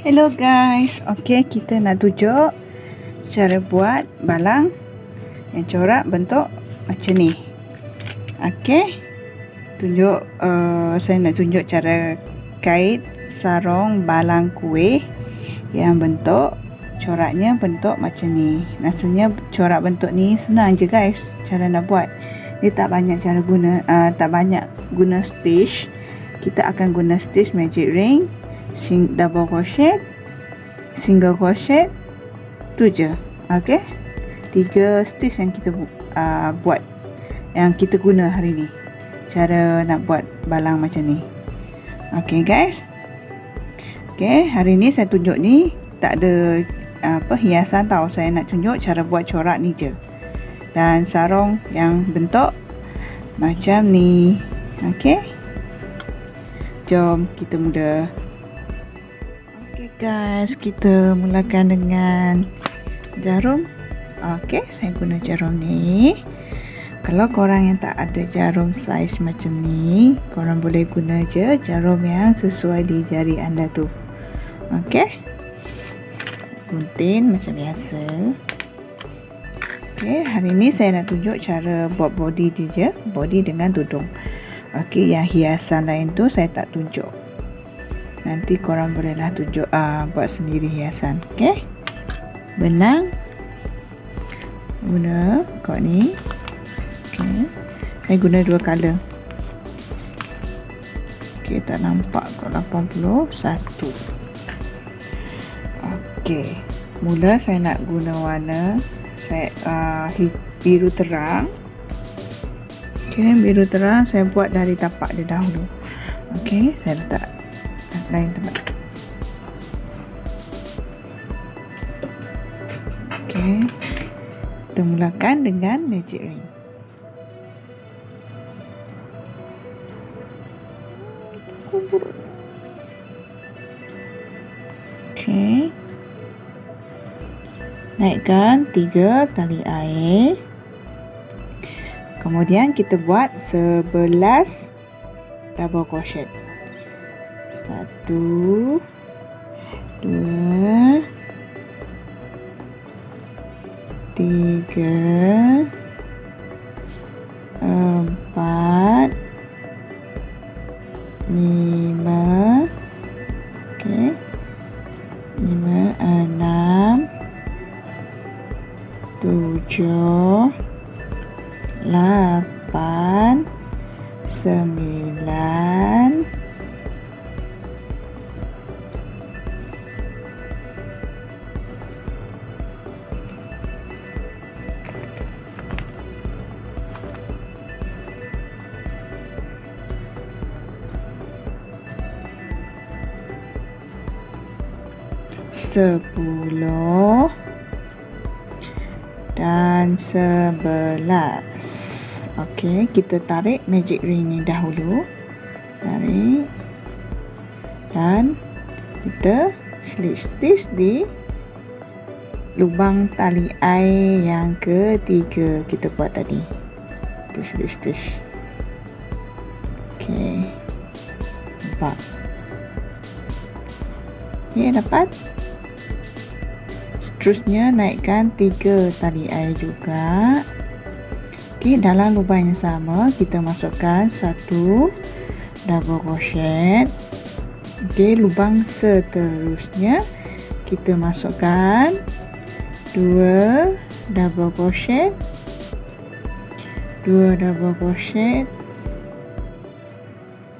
Hello guys, okey kita nak tunjuk cara buat balang yang corak bentuk macam ni. Okey, saya nak tunjuk cara kait sarung balang kuih yang bentuk coraknya bentuk macam ni. Rasanya corak bentuk ni senang je guys cara nak buat. Dia tak banyak guna stitch. Kita akan guna stitch magic ring, double crochet, single crochet, tu je. Okey, 3 stitch yang kita buat, yang kita guna hari ni, cara nak buat balang macam ni. Okey guys, okey, hari ni saya tunjuk ni tak ada hiasan tau. Saya nak tunjuk cara buat corak ni je, dan sarung yang bentuk macam ni. Okey, jom kita mula. Okey guys, kita mulakan dengan jarum. Okey, saya guna jarum ni. Kalau korang yang tak ada jarum saiz macam ni, korang boleh guna je jarum yang sesuai di jari anda tu. Okey, gunting macam biasa. Okey, hari ni saya nak tunjuk cara buat body dia je, body dengan tudung. Okey, yang hiasan lain tu saya tak tunjuk. Nanti korang bolehlah tunjuk buat sendiri hiasan. Okey, benang guna kot ni. Okey, saya guna 2 color. Okey, tak nampak kot 81. Okey, mula saya nak guna warna biru terang. Okey, biru terang saya buat dari tapak dia dahulu. Okey, saya letak lain tempat. Okey, kita mulakan dengan magic ring. Okey, naikkan 3 tali air. Kemudian kita buat 11 double crochet. 1 2 3 4 5. Okey, 5 6 7 8 9 10 dan 11. Okey, kita tarik magic ring ni dahulu. Tarik dan kita slip stitch di lubang tali air yang ketiga kita buat tadi. Kita slip stitch. Okey, nampak? Okey, dapat. Seterusnya naikkan 3 tali air juga. Okey, dalam lubang yang sama kita masukkan 1 double crochet. Okey, lubang seterusnya kita masukkan 2 double crochet. 2 double crochet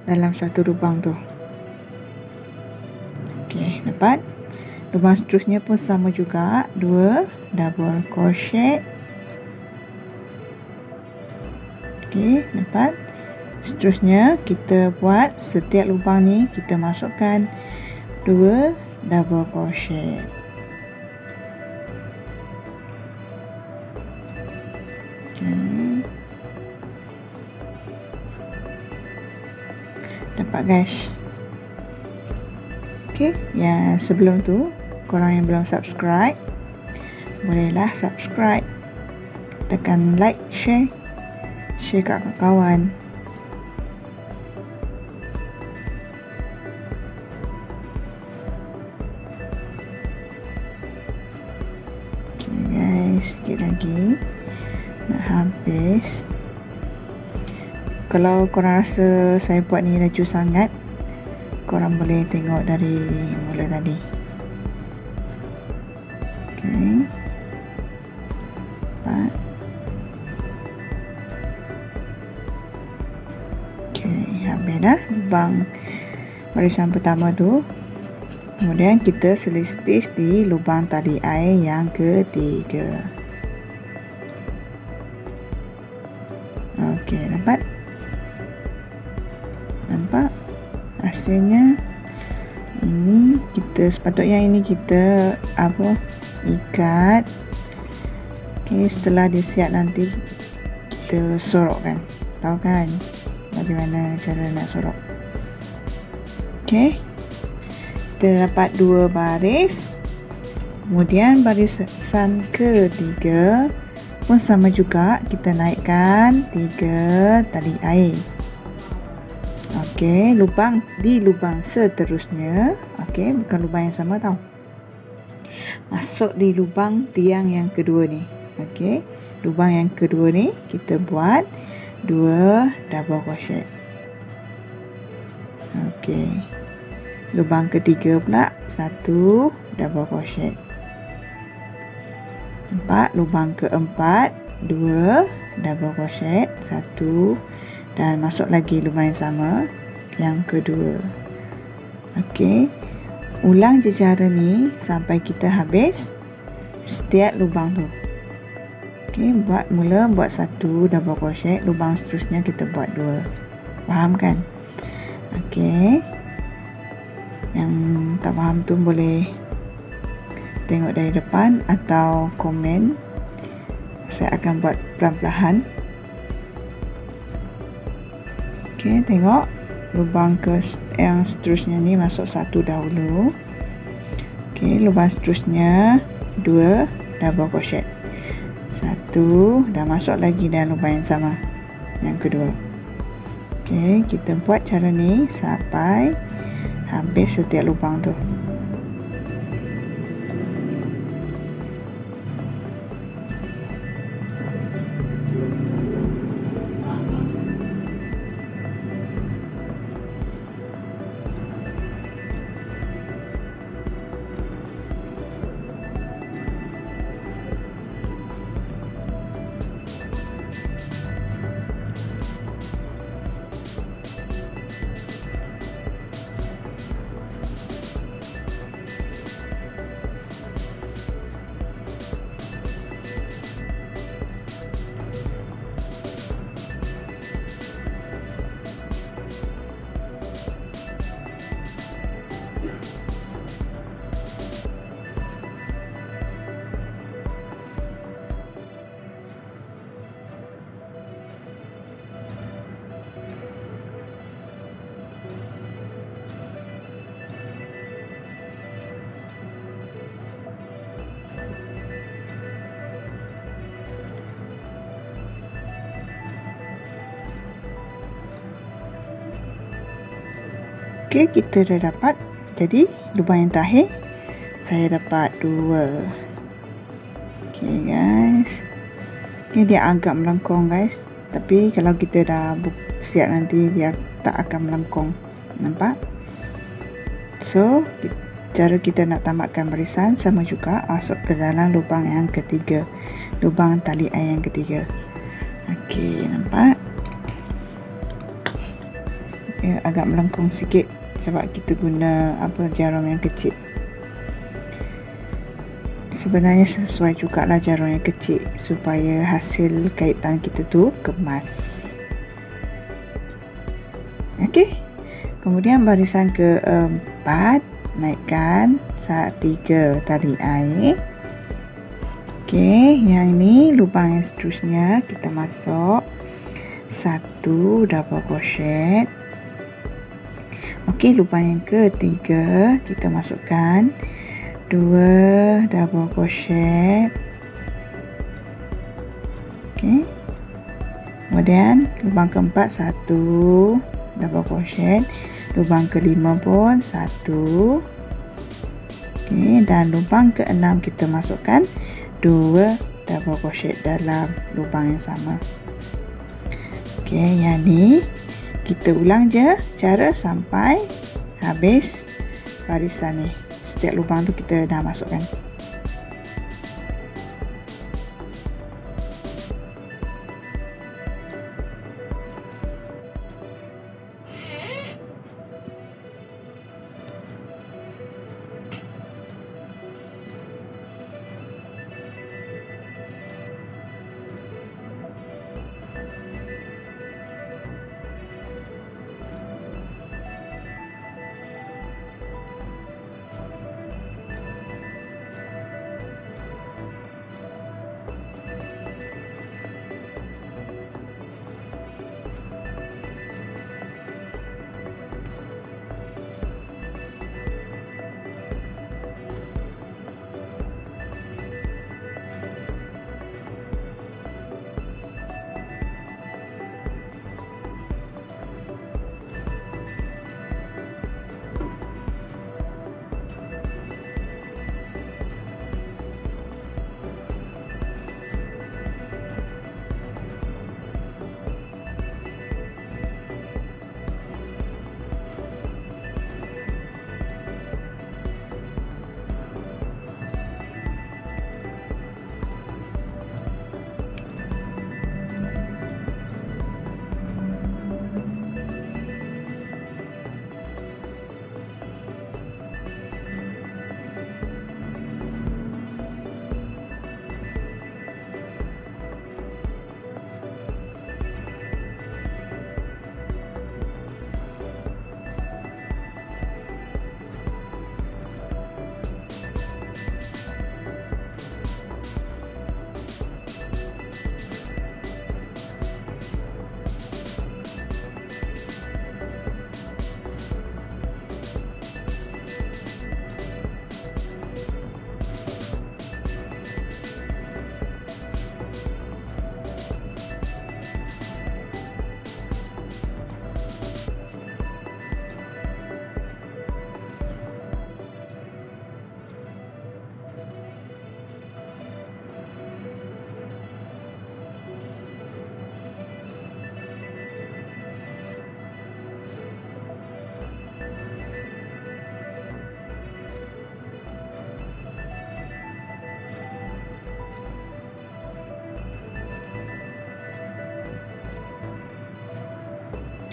dalam satu lubang tu. Okey, dapat. Lubang seterusnya pun sama juga, 2 double crochet. Okey, dapat. Seterusnya kita buat setiap lubang ni kita masukkan 2 double crochet. Okey, dapat guys. Okey, yang sebelum tu korang yang belum subscribe, bolehlah subscribe, tekan like, share kat kawan-kawan. sikit lagi, nak habis. Kalau korang rasa saya buat ni laju sangat, korang boleh tengok dari mula tadi. Okey, 4. Okey, habis dah lubang barisan pertama tu. Kemudian kita stitch di lubang tali air yang ketiga. Okey, nampak hasilnya. Ini sepatutnya kita ikat. Okey, setelah dia siap nanti kita sorokkan. Tahu kan bagaimana cara nak sorok? Okey, kita dapat 2 baris. Kemudian barisan ketiga pun sama juga, kita naikkan 3 tali air. Okey, di lubang seterusnya. Okey, bukan lubang yang sama tau. Masuk di lubang tiang yang kedua ni. Okey, lubang yang kedua ni kita buat 2 double crochet. Okey, lubang ketiga pula 1 double crochet. Nampak, lubang keempat 2 double crochet, 1, dan masuk lagi lubang yang sama, yang kedua. Okey, ulang je cara ni sampai kita habis setiap lubang tu. Okey, buat 1 double crochet, lubang seterusnya kita buat 2. Faham kan? Okey, yang tak faham tu boleh tengok dari depan atau komen. Saya akan buat perlahan-lahan. Okey, tengok lubang yang seterusnya ni masuk 1 dahulu. Okey, lubang seterusnya 2 double crochet, 1, dan masuk lagi dalam lubang yang sama, yang kedua. Okey, kita buat cara ni sampai habis setiap lubang tu. Okey, kita dah dapat. Jadi lubang yang terakhir saya dapat 2. Okey guys. Okey, dia agak melengkung guys. Tapi kalau kita dah siap nanti dia tak akan melengkung. Nampak? So, cara kita nak tamatkan barisan sama juga, masuk ke dalam lubang yang ketiga. Lubang tali air yang ketiga. Okey, nampak? Agak melengkung sikit sebab kita guna jarum yang kecil. Sebenarnya sesuai jugalah jarum yang kecil supaya hasil kaitan kita tu kemas. Okey, kemudian barisan keempat naikkan 3 tali air. Okey, yang ini lubang yang seterusnya kita masuk 1 double crochet. Okey, lubang yang ketiga kita masukkan 2 double crochet. Okey, kemudian lubang keempat 1 double crochet, lubang kelima pun 1. Okey, dan lubang keenam kita masukkan 2 double crochet dalam lubang yang sama. Okey, yang ni kita ulang je cara sampai habis barisan ni. Setiap lubang tu kita dah masukkan.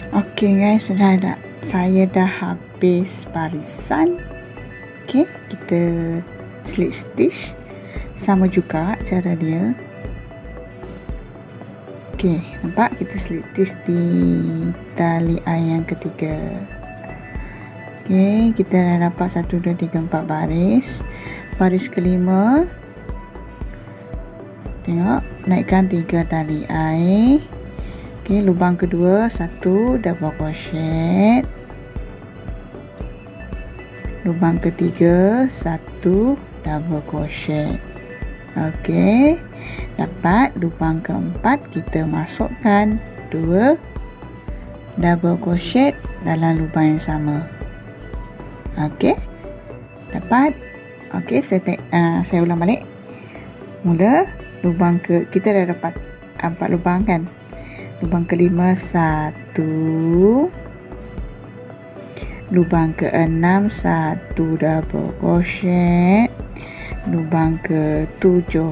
Okey guys, saya dah habis barisan. Okey, kita slip stitch sama juga cara dia. Okey, nampak kita slip stitch di tali air yang ketiga. Okey, kita dah dapat 1 2 3 4 baris. Baris kelima, tengok, naikkan 3 tali air. Okey, lubang kedua 1 double crochet. Lubang ketiga 1 double crochet. Okey, dapat lubang keempat, kita masukkan 2 double crochet dalam lubang yang sama. Okey, dapat. Okey, saya ulang balik. Mula lubang kita dah dapat 4 lubang kan. Lubang kelima 1, lubang keenam 1 double crochet, lubang ke-7 1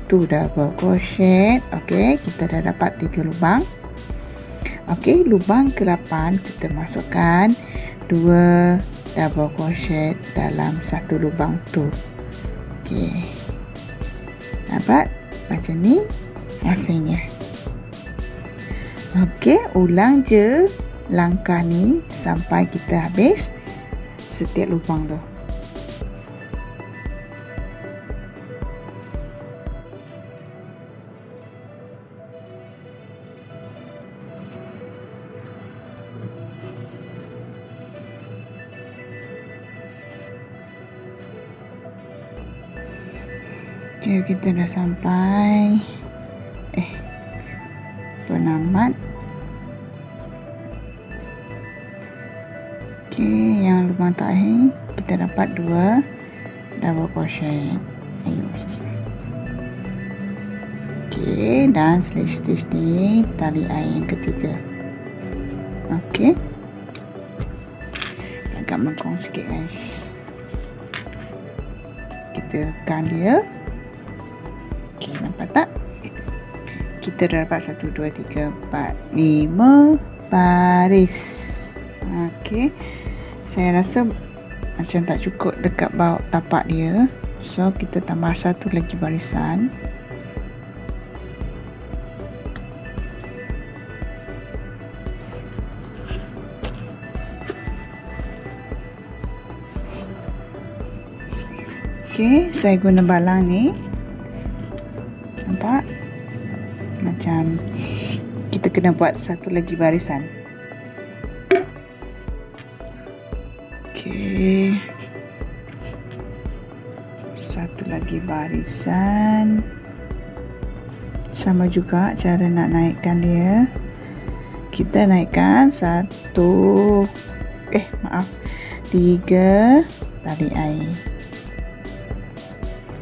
double crochet. Okey, kita dah dapat 3 lubang. Okey, lubang ke-8 kita masukkan 2 double crochet dalam 1 lubang tu. Okey, dapat macam ni hasilnya. Okey, ulang je langkah ni sampai kita habis setiap lubang tu. Okey, kita dah sampai penamat. Okey, yang lubang terakhir kita dapat 2 double crochet. Ayo, Okey, dan stitch ni tali air yang ketiga. Okey, agak melengkung sikit guys. Kita tekan dia. Okey, nampak tak? Kita dah dapat 1, 2, 3, 4, 5 baris. Okey, saya rasa macam tak cukup dekat bawah tapak dia, so kita tambah satu lagi barisan. Okey, saya guna balang ni. Nampak? Macam kita kena buat satu lagi barisan. Okey. Satu lagi barisan. Sama juga cara nak naikkan dia. Kita naikkan 3 tali air.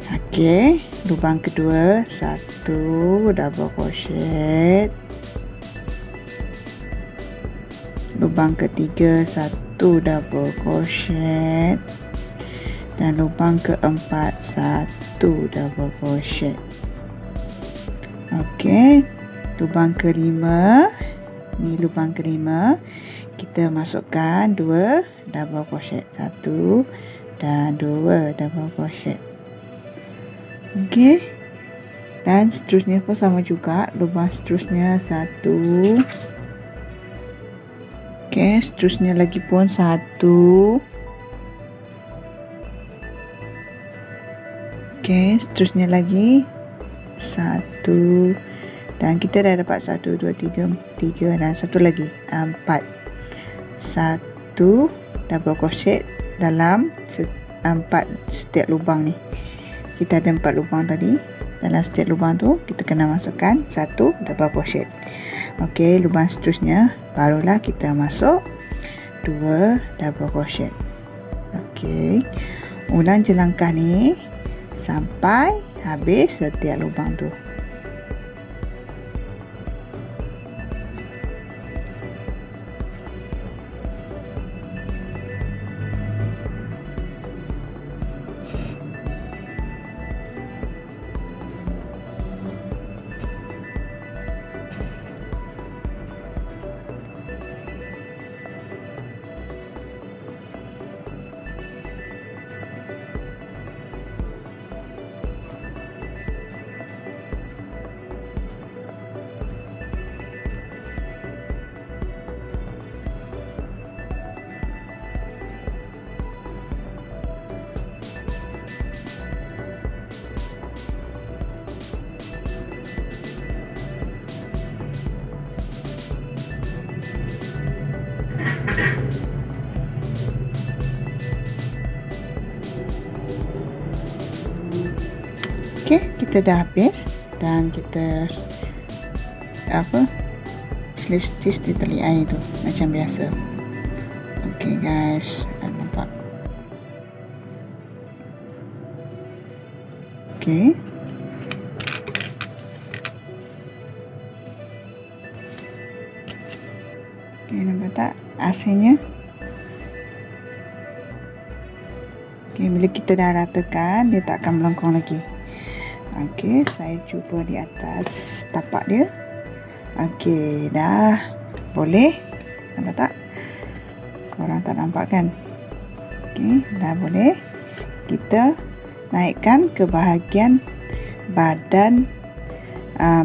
Okey, lubang kedua 1 double crochet. Lubang ketiga 1 double crochet. Dan lubang keempat 1 double crochet. Okey, lubang kelima. Ni lubang kelima. Kita masukkan 2 double crochet, 1 dan 2 double crochet. Okey, dan seterusnya pun sama juga, lubang seterusnya 1. Okey, seterusnya lagi pun 1. Okey, seterusnya lagi 1. Dan kita dah dapat 1, 2, 3 dan satu lagi 4. 1 double crochet dalam 4 setiap lubang ni. Kita ada 4 lubang tadi. Dalam setiap lubang tu kita kena masukkan 1 double crochet. Okey, lubang seterusnya barulah kita masuk 2 double crochet. Okey, ulang je langkah ni sampai habis setiap lubang tu. Okey, kita dah habis dan kita stitch di tali air tu macam biasa. Okey guys, nampak. Okey. Okey, nampak tak hasilnya? Okey, bila kita dah ratakan, dia tak akan melengkung lagi. Okey, saya cuba di atas tapak dia. Okey, dah boleh. Nampak tak? Korang tak nampak kan? Okey, dah boleh. Kita naikkan ke bahagian badan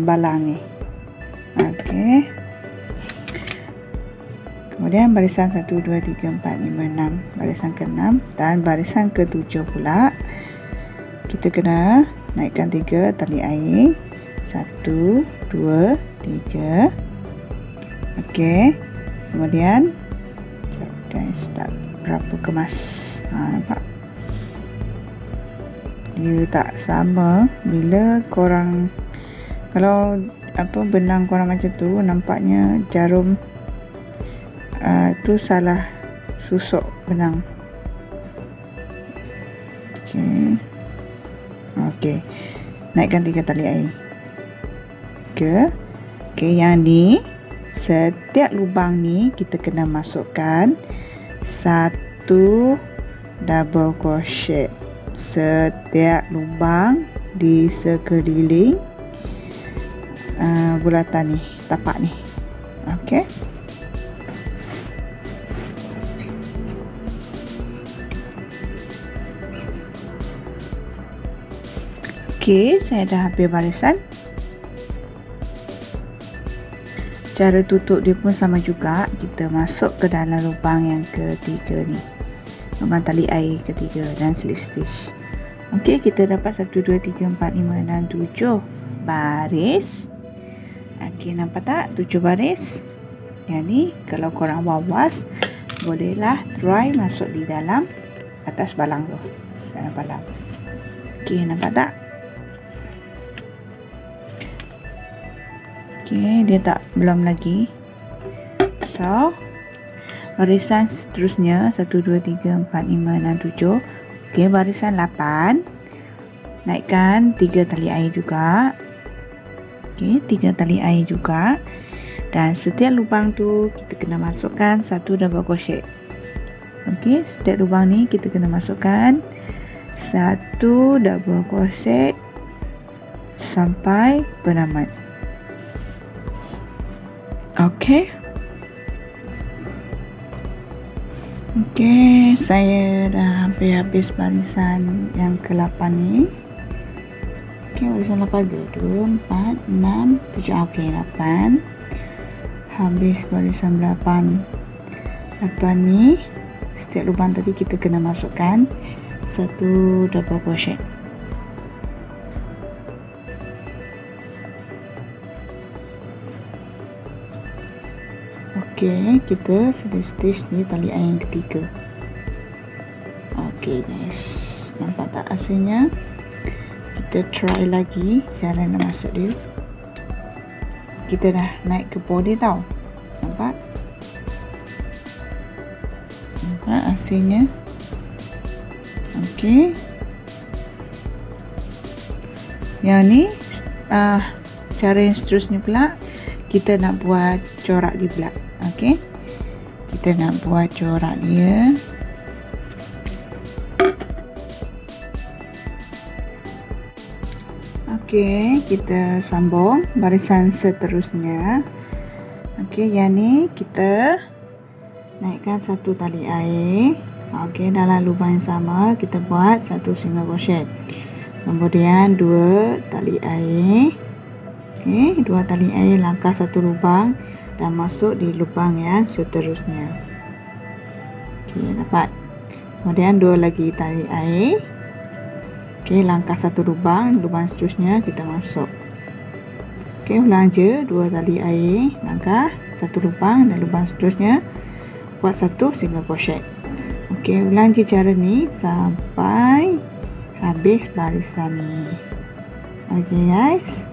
balang ni. Okey. Kemudian barisan 1, 2, 3, 4, 5, 6. Barisan ke-6 dan barisan ke-7 pula. Kita kena naikkan 3 tali air. 1, 2, 3. Okey. Kemudian guys, tak berapa kemas. Nampak? Dia tak sama bila korang, kalau benang korang macam tu, nampaknya jarum tu salah susuk benang. Okey. Okey. Naikkan 3 tali air. 3. Okey, yang ni setiap lubang ni kita kena masukkan satu double crochet setiap lubang di sekeliling bulatan ni, tapak ni. Okey. Okey, saya dah habis barisan. Cara tutup dia pun sama juga. Kita masuk ke dalam lubang yang ketiga ni, lubang tali air ketiga, dan slip stitch. Okey, kita dapat 1, 2, 3, 4, 5 dan 7 baris. Okey, nampak tak? 7 baris. Yang ni kalau korang wawas, bolehlah try masuk di dalam atas balang tu, dalam balang. Okey, nampak tak? Okey, dia tak, belum lagi. So, barisan seterusnya 1, 2, 3, 4, 5 dan 7. Okey, barisan 8. Naikkan 3 tali air juga. Okey, 3 tali air juga. Dan setiap lubang tu kita kena masukkan 1 double crochet. Okey, setiap lubang ni kita kena masukkan 1 double crochet sampai penamat. Okey. Okey, saya dah hampir habis barisan yang ke-8 ni. Okey, barisan 8 ke? 2, 4, 6, 7. Okey, 8. Habis barisan 8. 8 ni, setiap lubang tadi kita kena masukkan 1 double crochet. Okey, kita sudah stitch di tali air yang ketiga. Okey guys, nampak tak hasilnya? Kita try lagi cara nak masuk dia. Kita dah naik ke body tau. Nampak? Nampak hasilnya? Okey. Yang ni cara yang seterusnya pula, kita nak buat corak di belak. Okey, kita nak buat corak dia. Okey, kita sambung barisan seterusnya. Okey, yang ni kita naikkan 1 tali air. Okey, dalam lubang yang sama kita buat 1 single crochet. Kemudian 2 tali air. Okey, 2 tali air, langkah 1 lubang dan masuk di lubang yang seterusnya. Okey, dapat. Kemudian 2 lagi tali air. Okey, langkah 1 lubang, lubang seterusnya kita masuk. Okey, ulang je, 2 tali air, langkah 1 lubang dan lubang seterusnya buat 1 single crochet. Okey, ulang je cara ni sampai habis barisan ni. Okey guys.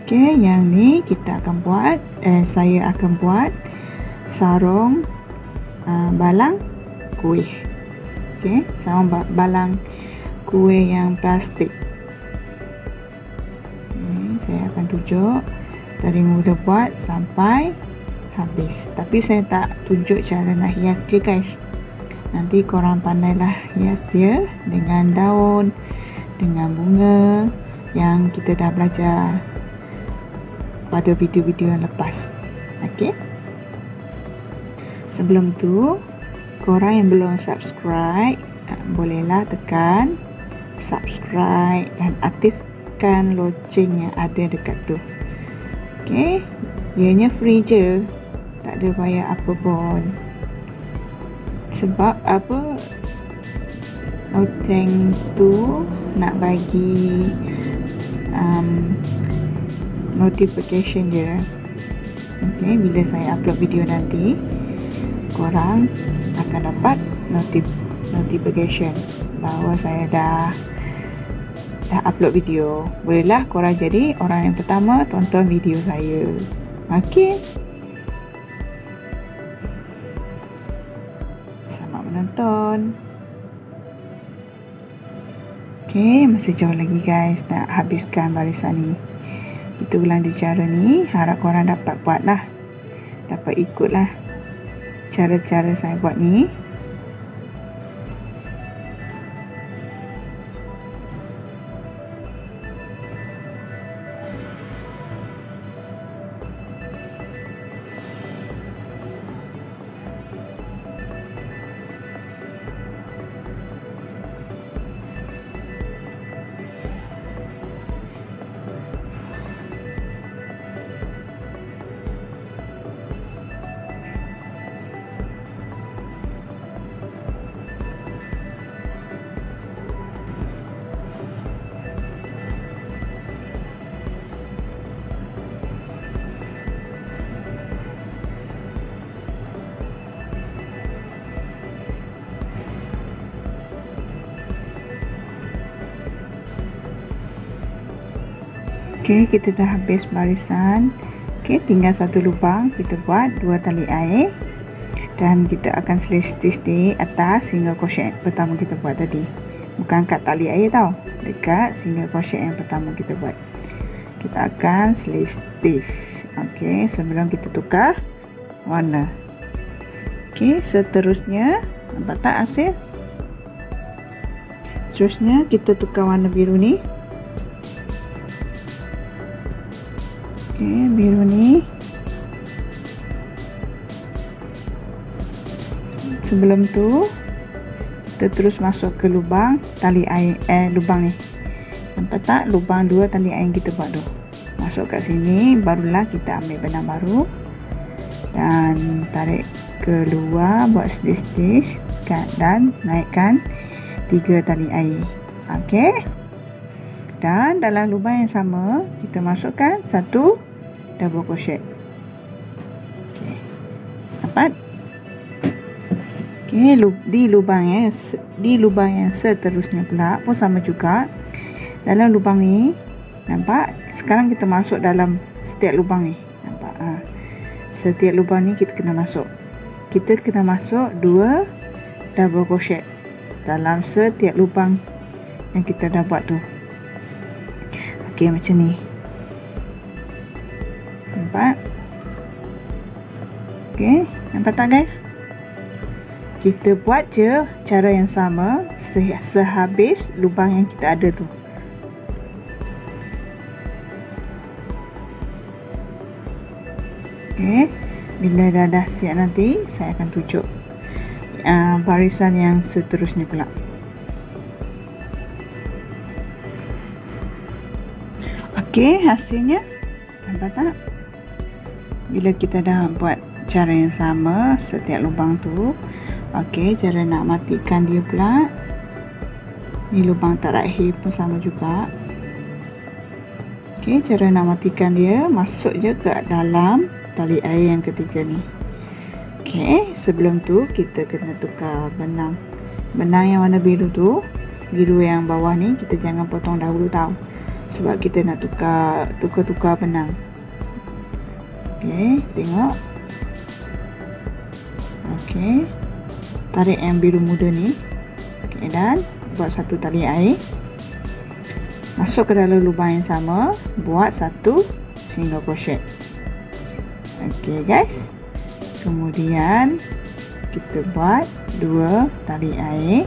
Okey, yang ni kita akan buat, saya akan buat sarung balang kuih. Okey, sarung balang kuih yang plastik. Saya akan tunjuk dari mula buat sampai habis. Tapi saya tak tunjuk cara nak hias je guys. Nanti korang pandailah hias dia dengan daun, dengan bunga yang kita dah belajar pada video-video yang lepas. Okey. Sebelum tu, korang yang belum subscribe, bolehlah tekan subscribe dan aktifkan loceng yang ada dekat tu. Okey. Ianya free je. Tak ada bayar apa pun. Sebab apa? Loceng tu nak bagi notification je. Okey, bila saya upload video nanti, korang akan dapat notification bahawa saya dah upload video. Bolehlah korang jadi orang yang pertama tonton video saya. Okey. Selamat menonton. Okey, masih jauh lagi guys nak habiskan barisan ni. Kita ulang di cara ni. Harap korang dapat buat lah, dapat ikut lah cara-cara saya buat ni. Okey, kita dah habis barisan. Okey, tinggal satu lubang. Kita buat 2 tali air dan kita akan stitch di atas single crochet pertama kita buat tadi. Bukan kat tali air tau, dekat single crochet yang pertama kita buat. Kita akan stitch. Okey, sebelum kita tukar warna. Okey, seterusnya nampak tak hasil? Seterusnya kita tukar warna biru ni. Okey, biru ni. Sebelum tu kita terus masuk ke lubang tali air, lubang ni. Nampak tak lubang 2 tali air yang kita buat tu? Masuk kat sini, barulah kita ambil benang baru dan tarik keluar, buat stitch dan naikkan 3 tali air. Okey. Dan dalam lubang yang sama kita masukkan 1 double crochet. Okey. Dapat? Okey, di lubang yang seterusnya pula pun sama juga. Dalam lubang ni, nampak? Sekarang kita masuk dalam setiap lubang ni. Nampak? Setiap lubang ni kita kena masuk. Kita kena masuk 2 double crochet dalam setiap lubang yang kita dah buat tu. Okey, macam ni. Nampak? Okey, nampak tak guys? Kita buat je cara yang sama sehabis lubang yang kita ada tu. Okey, bila dah siap nanti saya akan tunjuk barisan yang seterusnya pula. Okey, hasilnya nampak tak? Bila kita dah buat cara yang sama setiap lubang tu. Okey, cara nak matikan dia pula, ni lubang terakhir pun sama juga. Okey, cara nak matikan dia, masuk je ke dalam tali air yang ketiga ni. Okey, sebelum tu kita kena tukar benang yang warna biru tu. Biru yang bawah ni kita jangan potong dahulu tau, sebab kita nak tukar benang. Okey, tengok. Okey, tarik yang biru muda ni. Okey, dan buat 1 tali air, masuk ke dalam lubang yang sama, buat 1 single crochet. Okey guys, kemudian kita buat 2 tali air,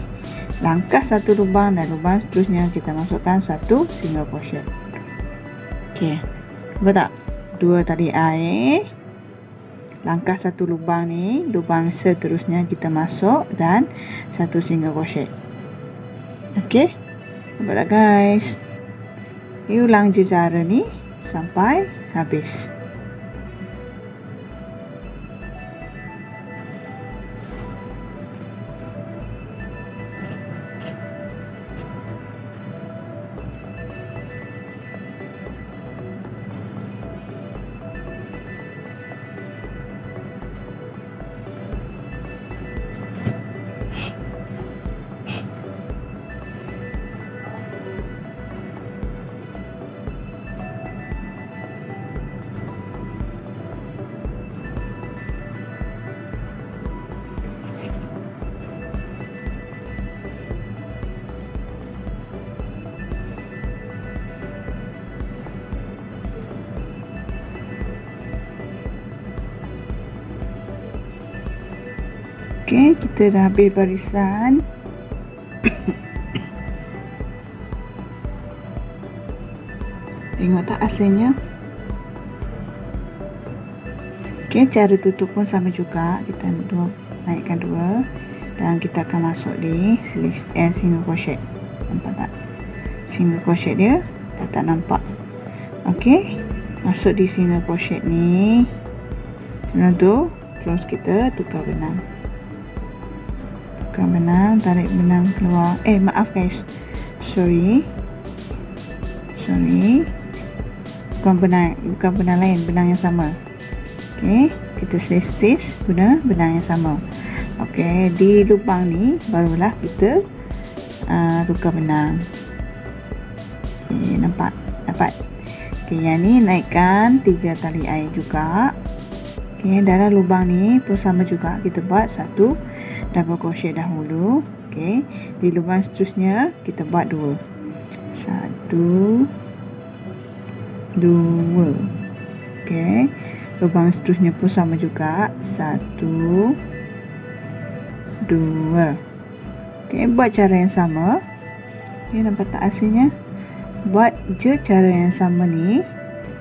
langkah 1 lubang, dan lubang seterusnya kita masukkan 1 single crochet. Okey, nampak tak? 2 tali air, langkah 1 lubang ni, lubang seterusnya kita masuk dan 1 single crochet. Okey, nampak tak guys? Ulang je cara ni sampai habis. Okey, kita dah habis barisan. Tengok tak hasilnya. Okey, cara tutup pun sama juga. Kita naikkan dua dan kita akan masuk di single crochet. Nampak tak? Single crochet dia tak nampak. Okey, masuk di single crochet ni. Sebelum tu close, kita tukar benang. Tukar benang, tarik benang keluar. Maaf guys. Sorry. Bukan benang lain, benang yang sama. Okey, kita stitch guna benang yang sama. Okey, di lubang ni barulah kita tukar benang. Okey, nampak? Dapat. Okey, yang ni naikkan 3 tali air juga. Okey, dalam lubang ni pun sama juga, kita buat satu double crochet dahulu. Okey, di lubang seterusnya kita buat 2. 1 2. Okey, lubang seterusnya pun sama juga, 1 2. Okey, buat cara yang sama. Okey, nampak tak hasilnya? Buat je cara yang sama ni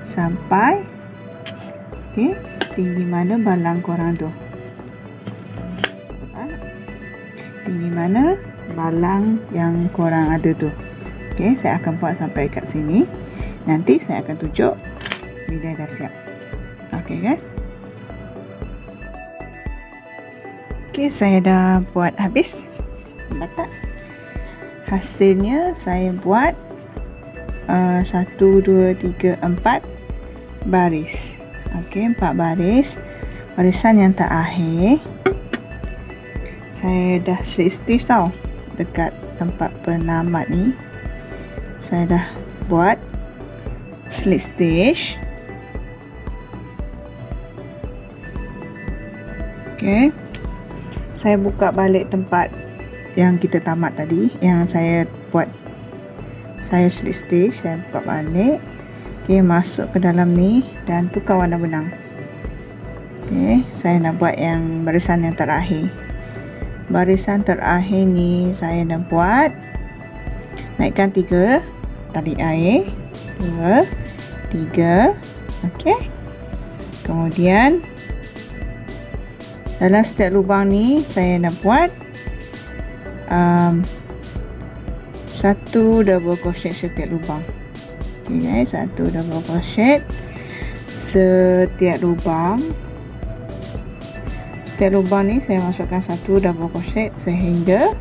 sampai okey, tinggi mana balang korang tu. Tinggi mana balang yang korang ada tu. Okey, saya akan buat sampai kat sini. Nanti saya akan tunjuk bila dah siap. Okey guys. Okey, saya dah buat habis. Nampak tak? Hasilnya saya buat 1 2 3 4 baris. Okey, 4 baris. Barisan yang terakhir saya dah stitch tau, dekat tempat penamat ni. Saya dah buat slip stitch. Okey, saya buka balik tempat yang kita tamat tadi, yang saya buat, saya slip stitch. Saya buka balik. Okey, masuk ke dalam ni dan tukar warna benang. Okey, saya nak buat yang barisan yang terakhir. Barisan terakhir ni saya nak buat, naikkan 3 tali air, 2 3. Okey, kemudian dalam setiap lubang ni saya nak buat 1 double crochet setiap lubang. Okey guys, 1 double crochet setiap lubang. Setiap lubang ni saya masukkan 1 double crochet sehingga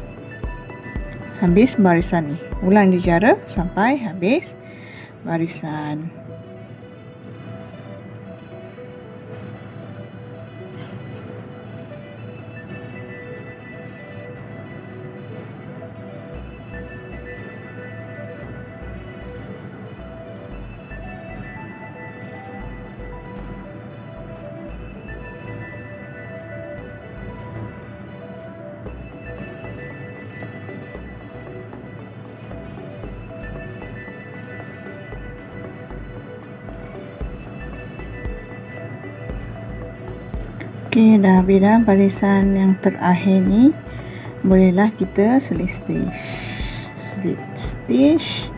habis barisan ni. Ulang je cara sampai habis barisan. Okey, dah habis dah barisan yang terakhir ni. Bolehlah kita slip stitch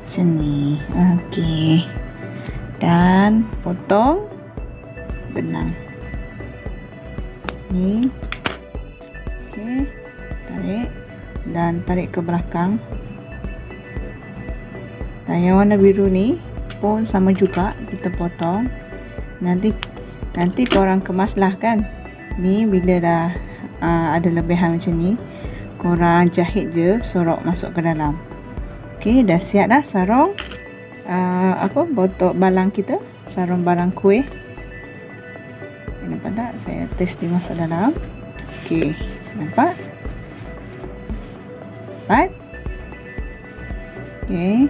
macam ni. Okey, dan potong benang ni. Okey, tarik dan tarik ke belakang. Dan yang warna biru ni pun sama juga, kita potong. Nanti korang kemaslah kan. Ni bila dah ada lebihan macam ni, korang jahit je, sorok masuk ke dalam. Okey, dah siap dah sarung botok balang kita, sarung balang kuih. Nampak tak? Saya test dia masuk dalam. Okey, nampak? Nampak? Okey.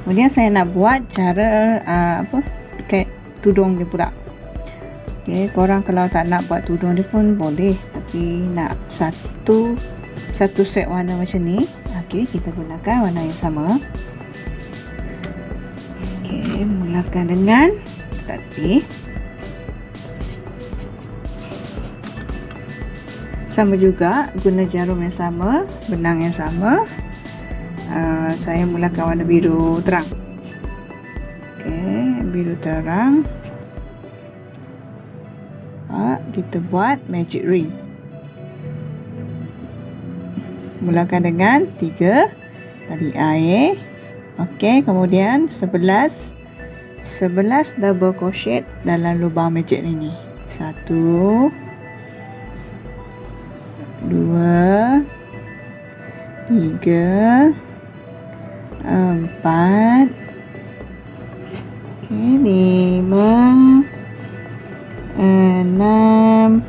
Kemudian saya nak buat cara kait tudung dia pula. Okey, korang kalau tak nak buat tudung dia pun boleh, tapi nak satu set warna macam ni. Okey, kita gunakan warna yang sama. Okey, mulakan dengan tatih. Sama juga, guna jarum yang sama, benang yang sama. Saya mulakan warna biru terang. Okey, biru terang. Kita buat magic ring. Mulakan dengan 3 tali air. Okey, kemudian 11 double crochet dalam lubang magic ring ni. 1 2 3 4 okey, 5 6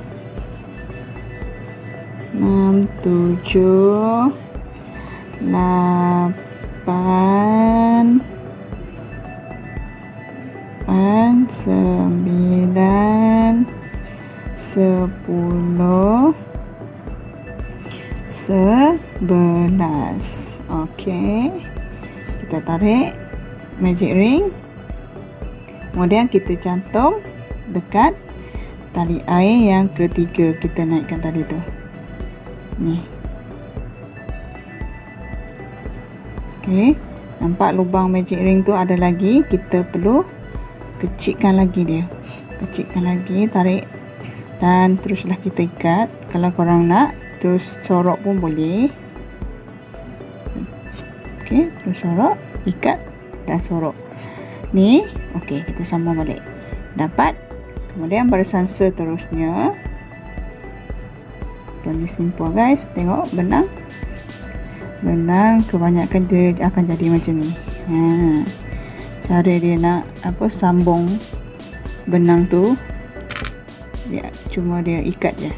7 8 9 10 11. Okey, kita tarik magic ring, kemudian kita cantum dekat tali air yang ketiga kita naikkan tadi tu. Ni. Okey, nampak lubang magic ring tu ada lagi, kita perlu kecilkan lagi dia. Kecilkan lagi, tarik dan teruslah kita ikat. Kalau korang nak terus sorok pun boleh. Okey, terus sorok, ikat dan sorok. Ni, okey, kita sambung balik. Dapat. Kemudian barisan seterusnya. Paling simple guys. Tengok benang. Benang kebanyakan dia akan jadi macam ni. Cara dia nak sambung benang tu, dia cuma dia ikat je.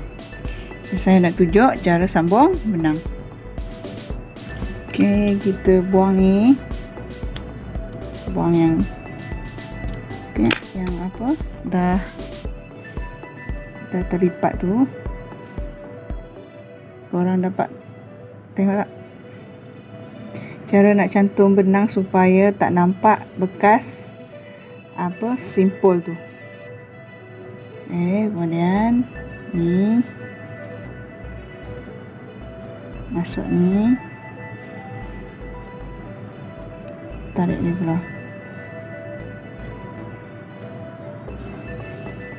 Saya nak tunjuk cara sambung benang. Okey, kita buang ni. Buang yang yang dah terlipat tu. Korang dapat tengok tak? Cara nak cantum benang supaya tak nampak bekas simpul tu. Kemudian ni masuk ni, tarik ni pula.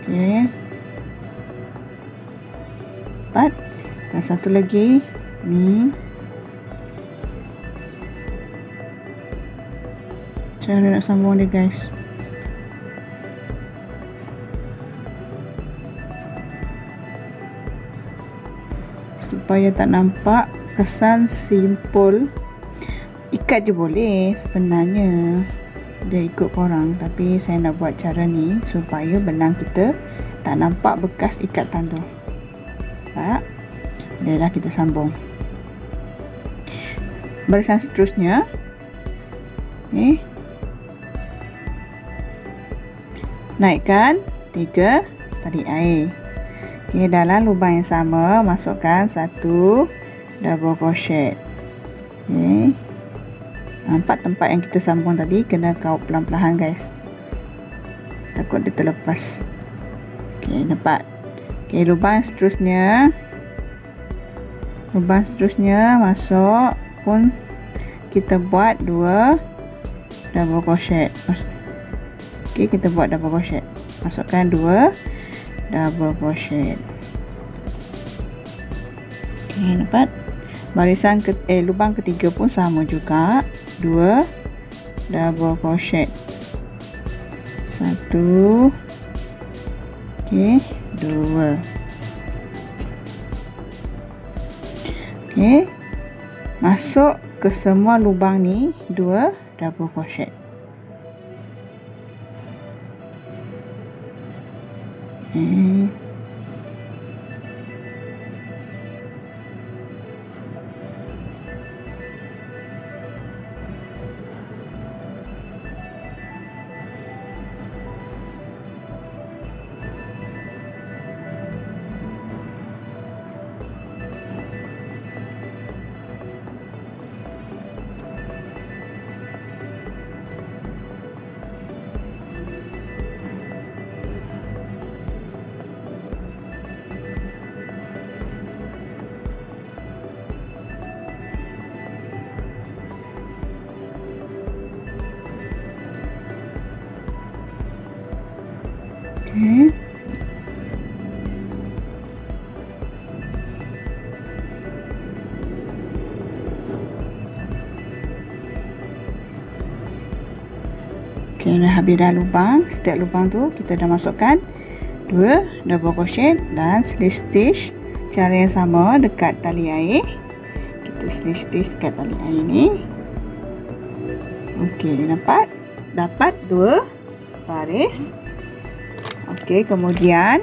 Okey, 4 dan satu lagi ni. Cara nak sambung dia guys. Supaya tak nampak kesan simpul, ikat je boleh sebenarnya, dia ikut korang, tapi saya nak buat cara ni supaya benang kita tak nampak bekas ikatan tu. Tak? Bolehlah kita sambung. Barisan seterusnya ni, naikkan 3 tali air. Okey, dalam lubang yang sama masukkan 1 double crochet. Okey, nampak tempat yang kita sambung tadi, kena kaut pelan-pelan guys, takut dia terlepas. Okey, nampak. Okey, lubang seterusnya masuk pun kita buat 2 double crochet. Okey, kita buat double crochet. Masukkan 2 double crochet. Okey, nampak? Barisan lubang ketiga pun sama juga, 2 double crochet. 1, okey, 2. Okey, masuk ke semua lubang ni 2 double crochet. Okey. Okey, dah habis dah lubang. Setiap lubang tu kita dah masukkan 2 double crochet dan slip stitch. Cara yang sama dekat tali air. Kita slip stitch dekat tali air ni. Okey, dapat 2 baris. Okey, kemudian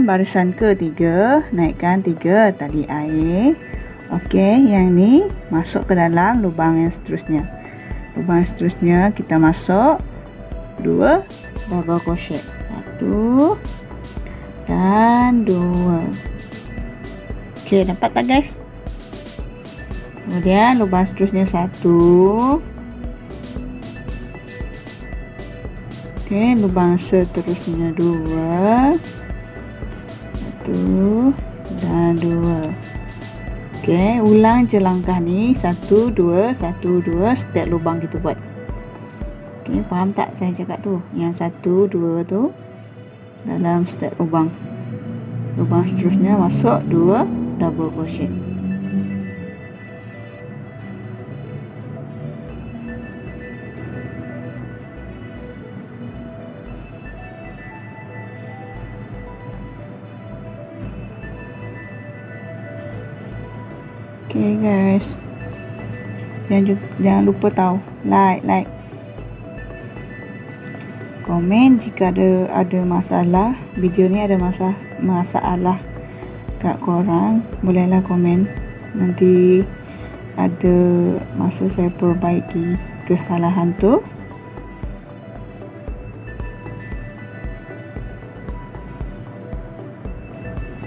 barisan ketiga naikkan 3 tali air. Okey, yang ni masuk ke dalam lubang yang seterusnya. Lubang seterusnya kita masuk 2 double crochet. 1 dan 2. Okey, dapat tak guys? Kemudian lubang seterusnya 1. Okey, lubang seterusnya 2. 1 dan 2. Okey, ulang je langkah ni 1 2 1 2 setiap lubang kita buat. Okey, faham tak saya cakap tu? Yang 1 2 tu dalam setiap lubang. Lubang seterusnya masuk 2 double crochet. Okay guys, jangan lupa tahu like, komen jika ada masalah video ni, ada masalah kat korang, bolehlah komen, nanti ada masa saya perbaiki kesalahan tu.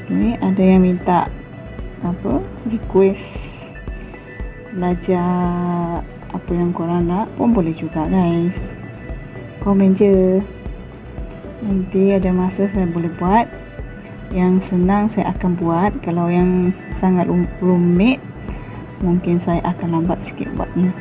Okay, ada yang minta request belajar apa yang korang nak pun boleh juga guys, komen je, nanti ada masa saya boleh buat. Yang senang saya akan buat, kalau yang sangat rumit mungkin saya akan lambat sikit buatnya.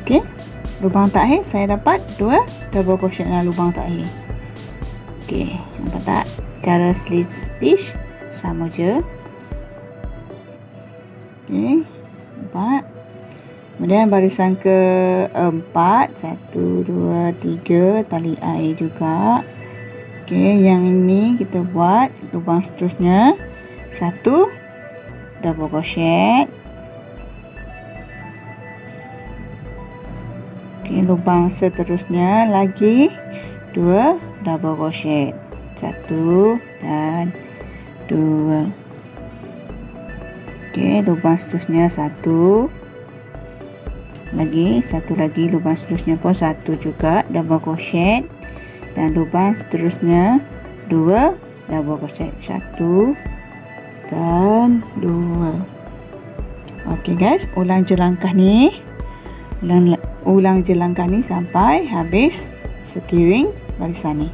Okey, lubang terakhir saya dapat 2 double crochet dalam lubang terakhir. Okey, nampak tak? Cara slip stitch sama je. Okey, nampak? Kemudian barisan keempat, 1 2 3 tali air juga. Okey, yang ini kita buat lubang seterusnya 1 double crochet. Okey, lubang seterusnya lagi 2 double crochet. 1 dan 2. Okey, lubang seterusnya 1 lagi, lubang seterusnya pun 1 juga double crochet, dan lubang seterusnya 2 double crochet. 1 dan 2. Okey guys, ulang je langkah ni. Ulang je langkah ni sampai habis sekiring barisan ni.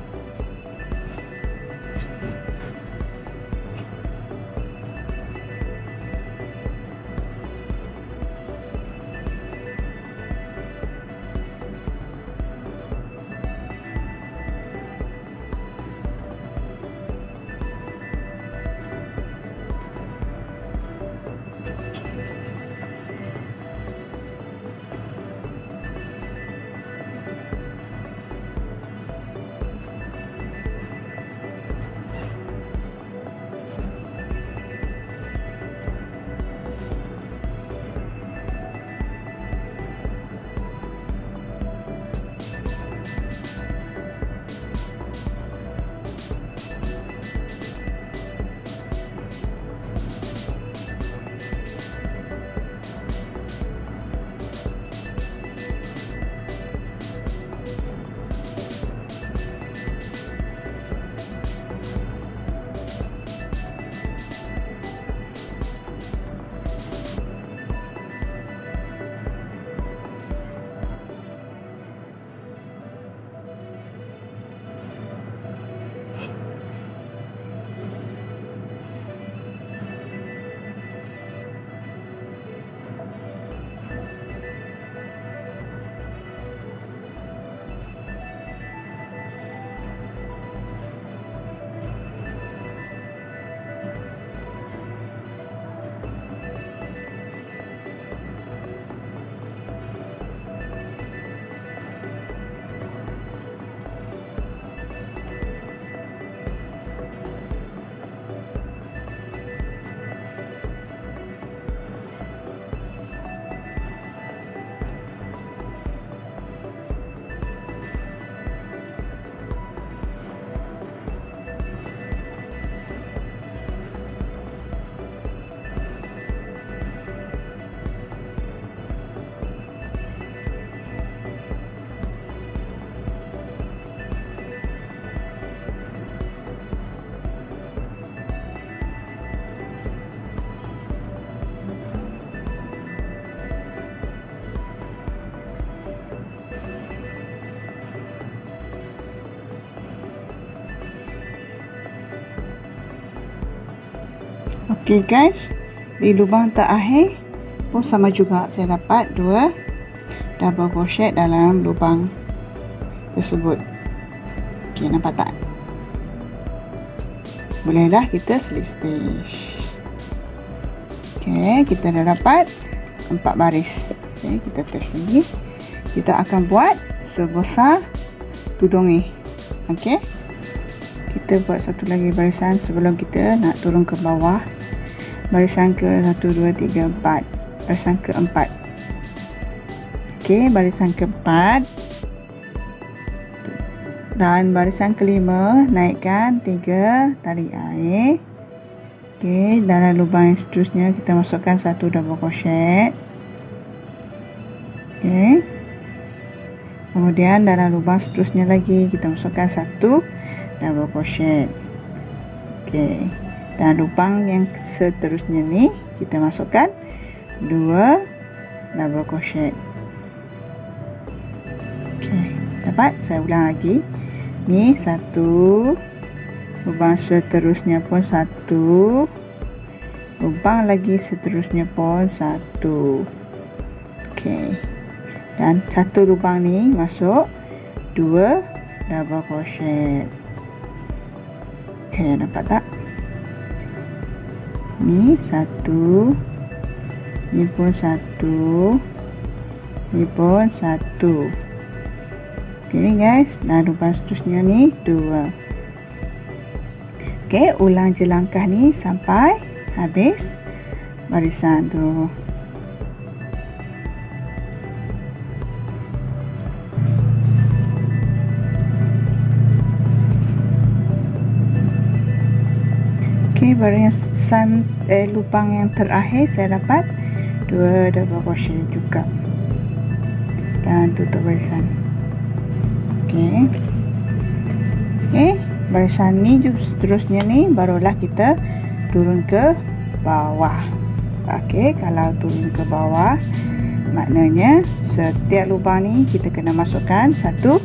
Okey guys, di lubang terakhir pun sama juga, saya dapat 2 double crochet dalam lubang tersebut. Okey, nampak tak? Bolehlah kita slip stitch. Okey, kita dah dapat 4 baris. Okey, kita test lagi. Kita akan buat sebesar tudung ni. Okey, kita buat satu lagi barisan sebelum kita nak turun ke bawah. Barisan ke 1, 2, 3, 4. Barisan ke 4. Okey, barisan ke 4. Dan barisan kelima, naikkan 3 tali air. Okey, dalam lubang yang seterusnya kita masukkan 1 double crochet. Okey. Kemudian dalam lubang seterusnya lagi kita masukkan 1 double crochet. Okey. Dan lubang yang seterusnya ni kita masukkan 2 double crochet. Okey, dapat? Saya ulang lagi. Ni 1, lubang seterusnya pun 1, lubang lagi seterusnya pun 1. Okey. Dan satu lubang ni masuk 2 double crochet. Okey, nampak tak? Ni 1, ni pun 1, ni pun 1. Okey guys, dan lubang seterusnya ni 2. Okey, ulang je langkah ni sampai habis barisan tu. Okey, barisan lubang yang terakhir saya dapat 2 double crochet juga. Dan tutup barisan. Okey. Okey, barisan ni juga seterusnya ni barulah kita turun ke bawah. Okey, kalau turun ke bawah maknanya setiap lubang ni kita kena masukkan 1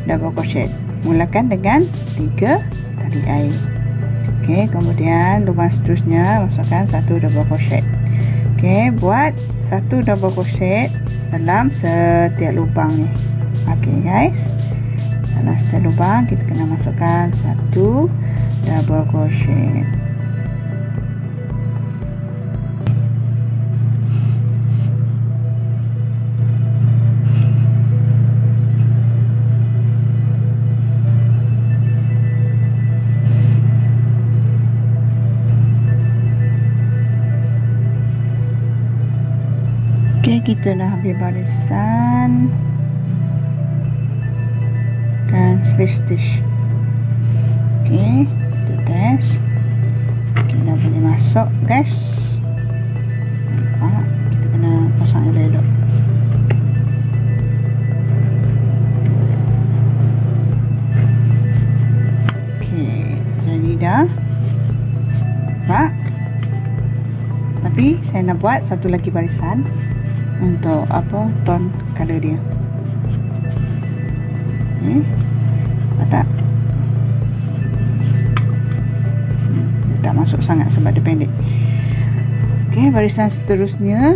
double crochet. Mulakan dengan 3 tali air. Okey, kemudian lubang seterusnya masukkan 1 double crochet. Okey, buat 1 double crochet dalam setiap lubang ni. Okey guys, dalam setiap lubang kita kena masukkan 1 double crochet. Okey, kita dah habis barisan dan slip stitch. Okey, kita test. Okey, dah boleh masuk guys. Nampak? Kita kena pasang elok-elok. Okey, jadi dah. Nampak? Tapi saya nak buat satu lagi barisan untuk apa, tone color dia. Tak dia tak masuk sangat sebab dia pendek. Okey, barisan seterusnya,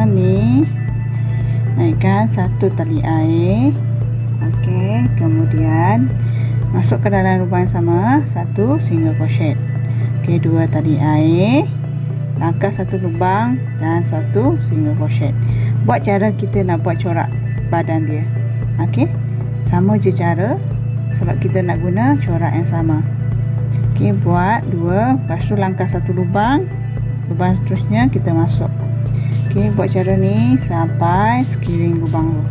ni naikkan 1 tali air. Okey, kemudian masuk ke dalam lubang yang sama 1 single crochet. Okey, 2 tali air, langkah 1 lubang dan 1 single crochet. Buat cara kita nak buat corak badan dia. Okey, sama je cara sebab kita nak guna corak yang sama. Okey, buat 2, lepas tu langkah 1 lubang, lubang seterusnya kita masuk. Okey, buat cara ni sampai sekeliling lubang tu.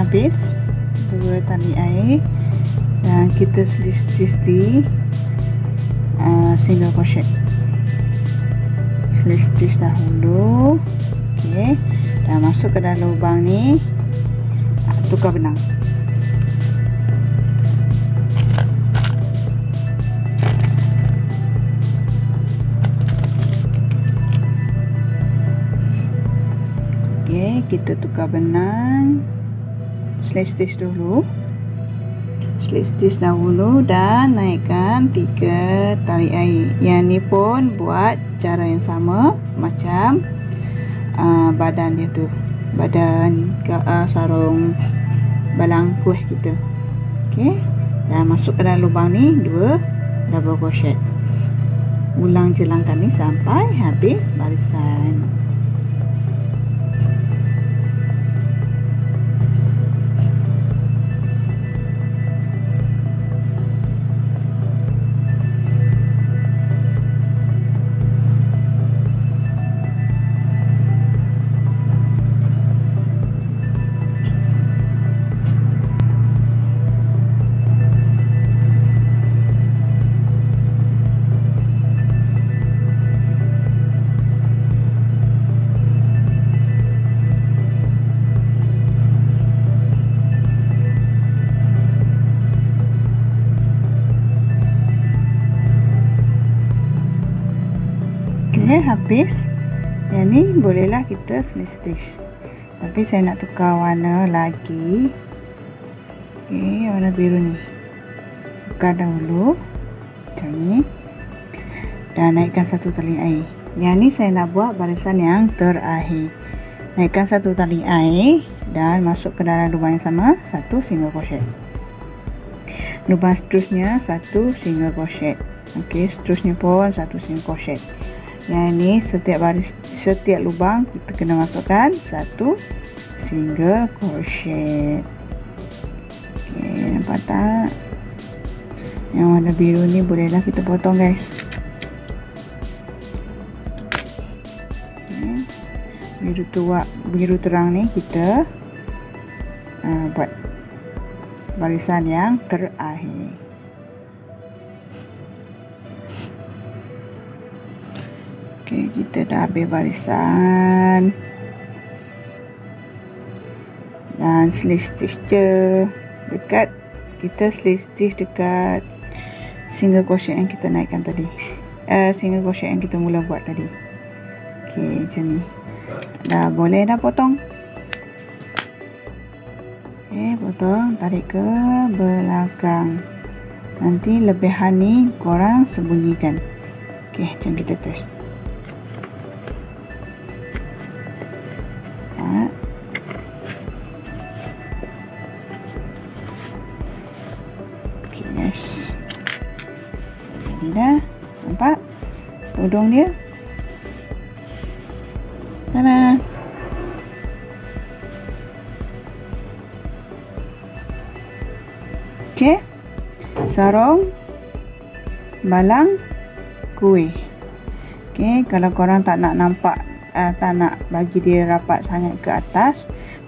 habis 2 tali air dan kita selis di single crochet. Selis dahulu. Okey, dah masuk ke dalam lubang ni, tukar benang. Okey, kita tukar benang. Slip stitch dahulu dan naikkan 3 tali air. Yang ni pun buat cara yang sama macam badan dia tu, badan sarung balang kuih kita. Okey, dan masuk ke dalam lubang ni 2 double crochet. Ulang je langkah ni sampai habis barisan. Okey, habis. Yang ni bolehlah kita stitch. Tapi saya nak tukar warna lagi. Okey, warna biru ni. Tukar dahulu. Macam ni. Dan naikkan 1 tali air. Yang ni saya nak buat barisan yang terakhir. Naikkan 1 tali air dan masuk ke dalam lubang yang sama, 1 single crochet. Lubang seterusnya 1 single crochet. Okey, seterusnya pun 1 single crochet. Yang ni setiap lubang kita kena masukkan 1 single crochet. Okey, nampak tak? Yang warna biru ni bolehlah kita potong, guys. Okay. Biru terang ni kita buat barisan yang terakhir. Okey, kita dah habis barisan. Dan slip stitch je dekat, kita slip stitch dekat single crochet yang kita naikkan tadi. Single crochet yang kita mula buat tadi. Okey, macam ni. Dah boleh dah potong. Okey, potong, tarik ke belakang. Nanti lebihan ni korang sembunyikan. Okey, jom kita test. Okey, guys. Jadi dah. Nampak? Tudung dia. Tada! Okey. Sarung balang kuih. Okey, kalau korang tak nak nampak, tak nak bagi dia rapat sangat ke atas,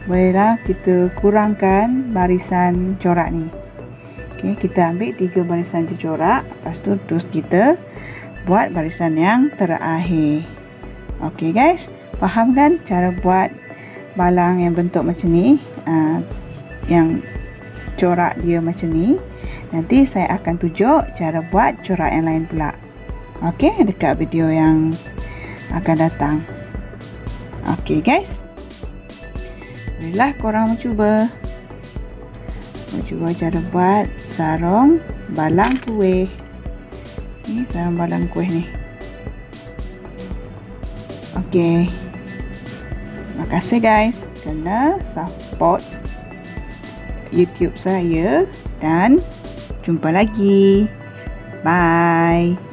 bolehlah kita kurangkan barisan corak ni. Okey, kita ambil 3 barisan je corak, lepas tu terus kita buat barisan yang terakhir. Okey, guys. Faham kan cara buat balang yang bentuk macam ni, yang corak dia macam ni? Nanti saya akan tunjuk cara buat corak yang lain pula. Okey, dekat video yang akan datang. Okey, guys. Bolehlah korang mencuba cara buat sarung balang kuih. Ni sarung balang kuih ni. Okey. Terima kasih, guys, kerana support YouTube saya, dan jumpa lagi. Bye.